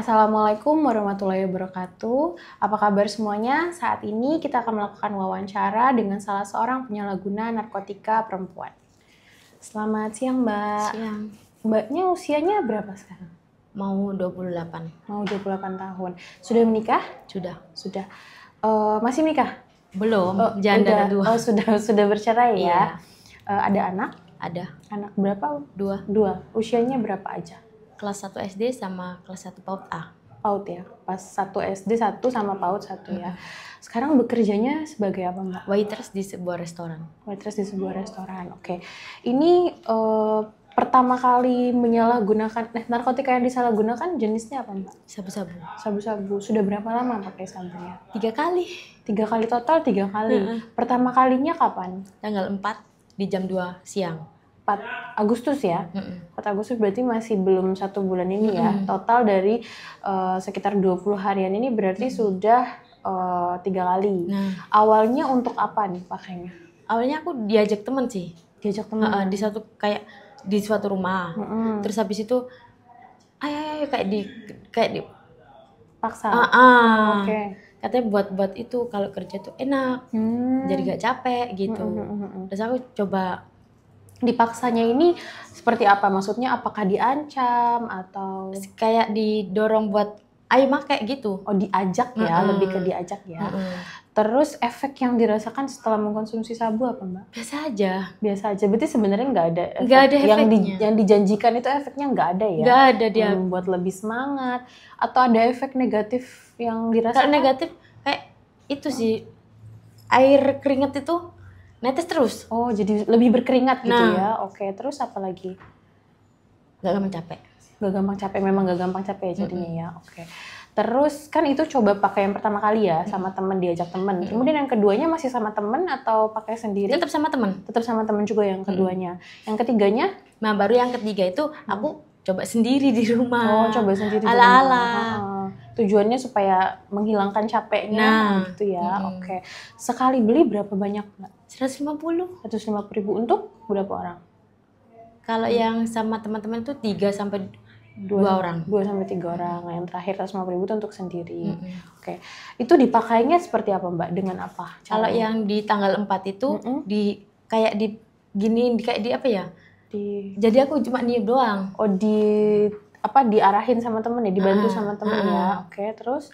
Assalamualaikum warahmatullahi wabarakatuh. Apa kabar semuanya? Saat ini kita akan melakukan wawancara dengan salah seorang penyalahguna narkotika perempuan. Selamat siang, Mbak. Siang. Mbaknya usianya berapa sekarang? Mau 28. Mau 28 tahun. Sudah menikah? Sudah. Sudah. Masih menikah? Belum, udah. janda dua. Oh, sudah bercerai ya? Iya. Ada anak? Ada. Anak berapa? 2. Usianya berapa aja? Kelas 1 SD sama kelas 1 PAUD A. PAUD ya? Pas 1 SD 1 sama PAUD 1 ya? Sekarang bekerjanya sebagai apa, Mbak? Waitress di sebuah restoran. Waitress di sebuah restoran, oke. Ini pertama kali menyalahgunakan, narkotika yang disalahgunakan jenisnya apa, Mbak? Sabu-sabu. Sabu-sabu. Sudah berapa lama pakai sabunya? 3 kali. 3 kali total, 3 kali. Pertama kalinya kapan? Tanggal 4 di jam 2 siang. 4 Agustus ya? 4 Agustus berarti masih belum 1 bulan ini ya? Total dari sekitar 20 harian ini berarti sudah 3 kali. Nah. Awalnya untuk apa nih pakainya? Awalnya aku diajak temen sih. Diajak teman? Di suatu rumah. Terus habis itu, ayo kayak di Paksa? Oke. Katanya buat itu kalau kerja tuh enak. Jadi gak capek gitu. Terus aku coba. Dipaksanya ini seperti apa? Maksudnya apakah diancam atau Kayak didorong buat ayo make gitu. oh diajak ya, lebih ke diajak ya. Terus efek yang dirasakan setelah mengkonsumsi sabu apa, Mbak? Biasa aja. Biasa aja. Berarti sebenarnya nggak ada efek Nggak ada efeknya. yang dijanjikan itu efeknya nggak ada ya? Nggak ada dia. Yang membuat lebih semangat atau ada efek negatif yang dirasakan? Kalau negatif kayak itu sih, air keringat itu netes terus. Oh, jadi lebih berkeringat gitu Nah. ya. Oke, terus apa lagi? Gak gampang capek. Gak gampang capek, memang gak gampang capek ya jadinya ya. Oke. Terus kan itu coba pakai yang pertama kali ya, sama temen, diajak temen. Kemudian yang keduanya masih sama temen atau pakai sendiri? Tetap sama teman. Tetap sama temen juga yang keduanya. Yang ketiganya? Nah, baru yang ketiga itu aku coba sendiri di rumah. Oh, coba sendiri. Ala-ala. Tujuannya supaya menghilangkan capeknya gitu ya. Oke. Sekali beli berapa banyak, Mbak? 150. 150.000 untuk berapa orang? Kalau yang sama teman-teman itu 3 sampai 2 orang. 2 sampai 3 orang. Yang terakhir 150.000 itu untuk sendiri. Oke. Itu dipakainya seperti apa, Mbak? Dengan apa? Kalau yang di tanggal 4 itu kayak di apa ya? Jadi aku cuma niup doang. Oh, diarahin sama temen ya, dibantu sama temen ya. Oke, terus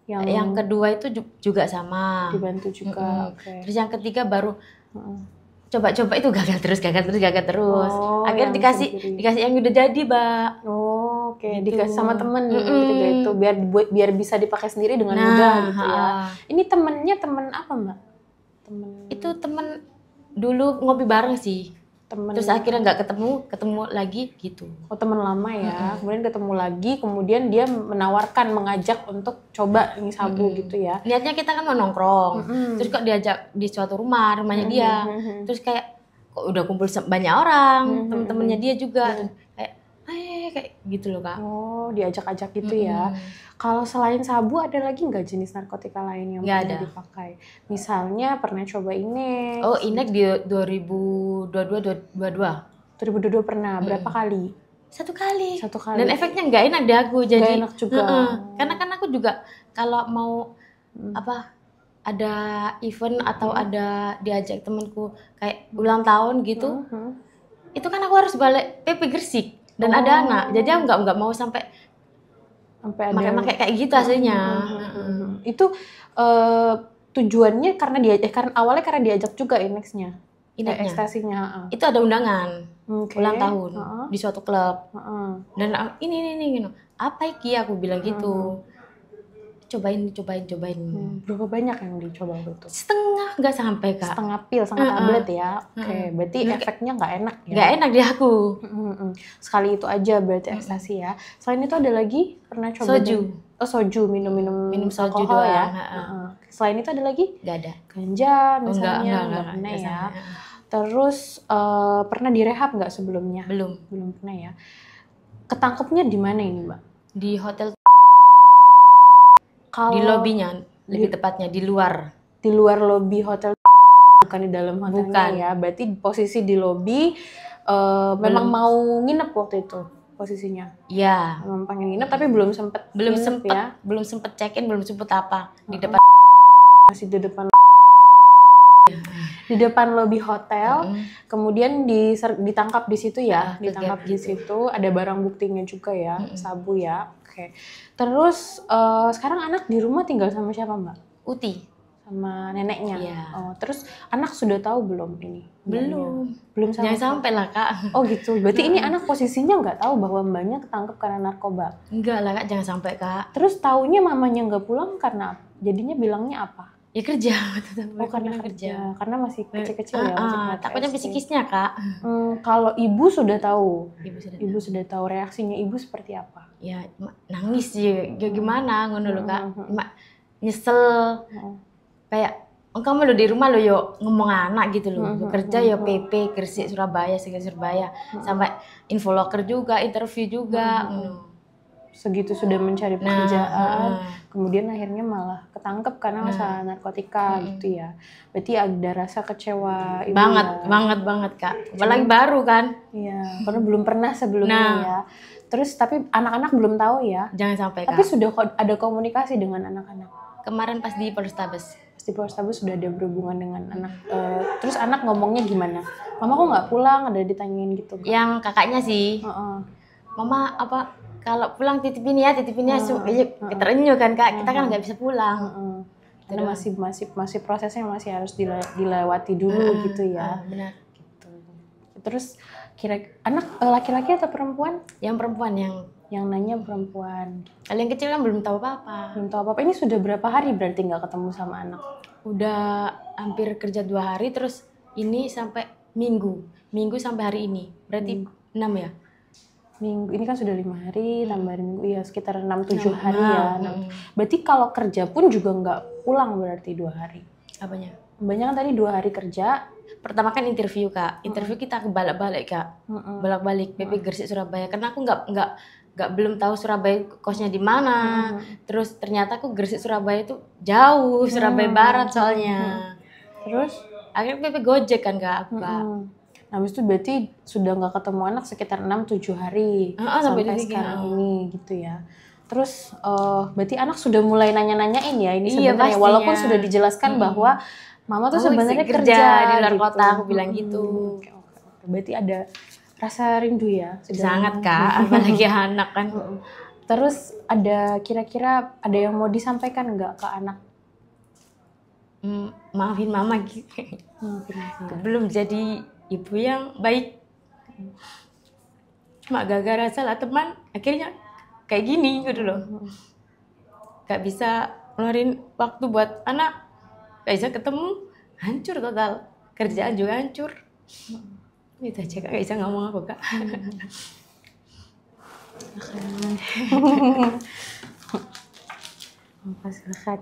yang kedua itu juga sama. Dibantu juga. Terus yang ketiga baru coba-coba itu gagal terus. Oh, akhirnya dikasih yang udah jadi, Mbak. Oh, oke. Gitu. Dikasih sama temen ketiga itu biar bisa dipakai sendiri dengan mudah gitu ya. Ini temennya temen apa, Mbak? Itu temen dulu ngopi bareng sih. Terus akhirnya nggak ketemu lagi gitu. Oh, teman lama ya. Kemudian ketemu lagi, kemudian dia mengajak untuk coba ini sabu gitu ya. Niatnya kita kan mau nongkrong. Terus kok diajak di suatu rumahnya dia. Terus kayak kok udah kumpul banyak orang, temen-temennya dia juga. Kayak gitu loh, Kak. Oh, diajak-ajak gitu ya. Kalau selain sabu ada lagi nggak jenis narkotika lain yang pernah dipakai? Misalnya pernah coba inek. Oh, inek di 2022. 2022 pernah. Berapa kali? 1 kali. 1 kali. Dan efeknya nggak enak di aku. Jadi nggak enak juga. Karena kan aku juga kalau mau ada event atau ada diajak temanku kayak ulang tahun gitu. Itu kan aku harus balik PP Gresik dan ada anak. Jadi aku nggak mau sampai ada kayak gitu hasilnya. Itu tujuannya karena awalnya karena diajak juga ineknya. Ekstasinya. Itu ada undangan ulang tahun di suatu klub. Dan ini apa iki aku bilang gitu. Cobain. Berapa banyak yang dicoba itu? Setengah, nggak sampai, Kak. Setengah pil, setengah tablet ya. Oke, berarti efeknya nggak enak ya? Nggak enak di aku. Sekali itu aja berarti ekstasi ya. Selain itu ada lagi pernah coba? Soju. Oh, soju, minum soju alkohol doang ya. Selain itu ada lagi? Nggak ada. Ganja misalnya? Nggak pernah ya. Terus pernah direhab nggak sebelumnya? Belum pernah ya. Ketangkepnya di mana ini, Mbak? Di hotel. Di lobinya, lebih tepatnya di luar. Di luar lobi hotel, bukan di dalam hotelnya ya. Berarti posisi di lobi memang mau nginep waktu itu? posisinya? Iya. Memang pengen nginep tapi belum sempet ya? Belum sempet check in, belum sempet apa di depan. Masih di depan lobi hotel, kemudian ditangkap di situ ya, ditangkap di situ, ada barang buktinya juga ya, sabu ya. Oke. Terus sekarang anak di rumah tinggal sama siapa Mbak? Uti. Sama neneknya. Iya. Oh, terus anak sudah tahu belum ini? Belum sama. Jangan sampai lah Kak. Oh gitu. Berarti ini anak posisinya nggak tahu bahwa mbaknya ketangkep karena narkoba. Enggak lah Kak, jangan sampai Kak. Terus taunya mamanya nggak pulang karena jadinya bilangnya apa? Ya kerja. Oh karena kerja. Karena masih kecil-kecil ya. Takutnya psikisnya Kak. Kalau ibu sudah tahu. Ibu sudah tahu reaksinya ibu seperti apa? Ya nangis sih. Gimana ngono lho Kak. Nyesel. Kayak kamu lo di rumah lo yo ngomong anak gitu loh, kerja yo PP Gresik Surabaya sampai infoloker juga, interview juga. Segitu sudah mencari pekerjaan, kemudian akhirnya malah ketangkep karena masalah narkotika gitu ya. Berarti ada rasa kecewa ibu banget Kak. Apalagi baru kan? Iya, karena belum pernah sebelumnya ya. Terus tapi anak-anak belum tahu ya. Jangan sampai Kak. Tapi sudah ada komunikasi dengan anak-anak. Kemarin pas di Polrestabes. Di Polrestabes sudah ada berhubungan dengan anak. Terus anak ngomongnya gimana? Mama kok nggak pulang? Ada ditanyain gitu kan? Yang kakaknya sih. Mama apa? Kalau pulang titipin ya. Terenyuh kan Kak. Kita kan nggak bisa pulang. Karena masih prosesnya masih harus dilewati dulu gitu ya. Benar. Gitu. Terus kira anak laki-laki atau perempuan? Yang perempuan yang nanya perempuan. Kalau yang kecil kan belum tahu apa-apa. Belum tahu apa-apa. Ini sudah berapa hari berarti nggak ketemu sama anak? Udah hampir kerja 2 hari, terus ini sampai minggu sampai hari ini. Berarti 6 ya? Minggu, ini kan sudah 5 hari, tambahin minggu, ya sekitar 6-7 hari ya. Berarti kalau kerja pun juga nggak pulang berarti 2 hari? Apanya? Banyak kan tadi 2 hari kerja. Pertama kan interview Kak, interview kita balik-balik Kak, balik-balik PP Gresik Surabaya, karena aku nggak belum tahu Surabaya kosnya di mana. Terus ternyata aku Gresik Surabaya itu jauh, Surabaya Barat soalnya. Terus akhirnya PP Gojek kan Kak aku Kak. Nah, habis itu berarti sudah nggak ketemu anak sekitar 6-7 hari sampai sekarang ini gitu ya. Terus berarti anak sudah mulai nanya-nanyain ya ini sebenarnya, walaupun sudah dijelaskan bahwa Mama tuh sebenarnya kerja di luar kota, aku bilang gitu. Oke. Berarti ada rasa rindu ya? Sangat Kak, apalagi anak kan. Terus ada kira-kira ada yang mau disampaikan nggak ke anak? Maafin Mama gitu. Belum jadi ibu yang baik. Cuma gara-gara salah teman, akhirnya kayak gini gitu loh. Gak bisa ngeluarin waktu buat anak. Gak bisa ketemu, hancur total. Kerjaan juga hancur. Itu aja Kak, gak bisa ngomong aku Kak.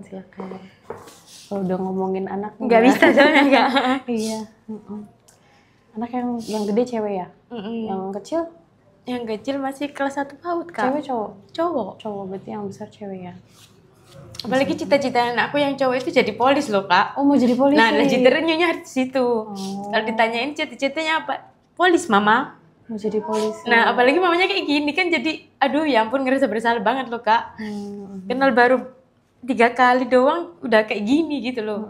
Silakan. Kalau udah ngomongin anak nggak bisa soalnya Kak. Iya. Anak yang gede cewek ya? Yang kecil? Yang kecil masih kelas 1 PAUD Kak. Cewek cowok? Cowok, berarti yang besar cewek ya? Apalagi cita-cita aku yang cowok itu jadi polis loh Kak. Oh mau jadi polisi? Nah terenyuhnya di situ. Kalau ditanyain cita-citanya apa? Polis Mama. Mau jadi polisi. Nah apalagi mamanya kayak gini kan jadi aduh ya ampun ngerasa bersalah banget loh Kak. Kenal baru 3 kali doang udah kayak gini gitu loh.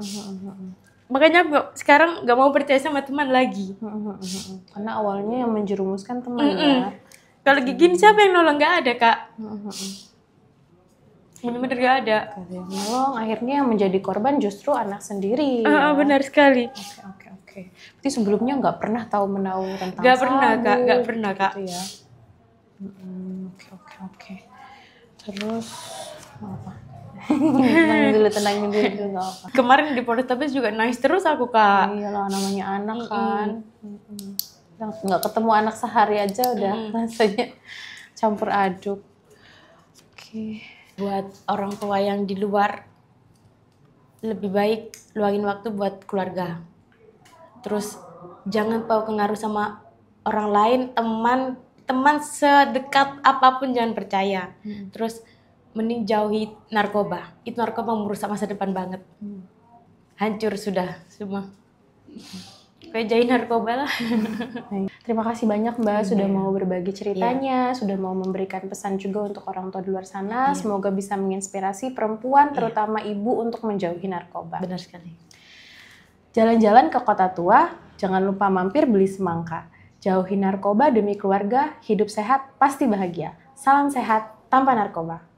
Makanya sekarang gak mau percaya sama teman lagi. Karena awalnya yang menjerumuskan teman ya. Kalau kayak gini siapa yang nolong? Gak ada Kak. Bener-bener gak ada. Yang nolong akhirnya yang menjadi korban justru anak sendiri. Ya? Benar sekali. Oke. Berarti sebelumnya nggak pernah tahu menahu tentang Gak pernah Kak. Gitu ya. Oke. Terus apa? tenangin dulu nggak apa. Kemarin di Polrestabes juga nangis terus aku Kak. Iyalah namanya anak kan. Nggak ketemu anak sehari aja udah rasanya campur aduk. Oke. Buat orang tua yang di luar lebih baik luangin waktu buat keluarga. Terus jangan pengaruh sama orang lain, teman sedekat apapun jangan percaya. Terus mending jauhi narkoba. Itu narkoba merusak masa depan banget. Hancur sudah semua. jauhin narkoba lah. Terima kasih banyak Mbak sudah mau berbagi ceritanya, sudah mau memberikan pesan juga untuk orang tua di luar sana. Semoga bisa menginspirasi perempuan, terutama ibu untuk menjauhi narkoba. Benar sekali. Jalan-jalan ke kota tua, jangan lupa mampir beli semangka. Jauhi narkoba demi keluarga, hidup sehat pasti bahagia. Salam sehat tanpa narkoba.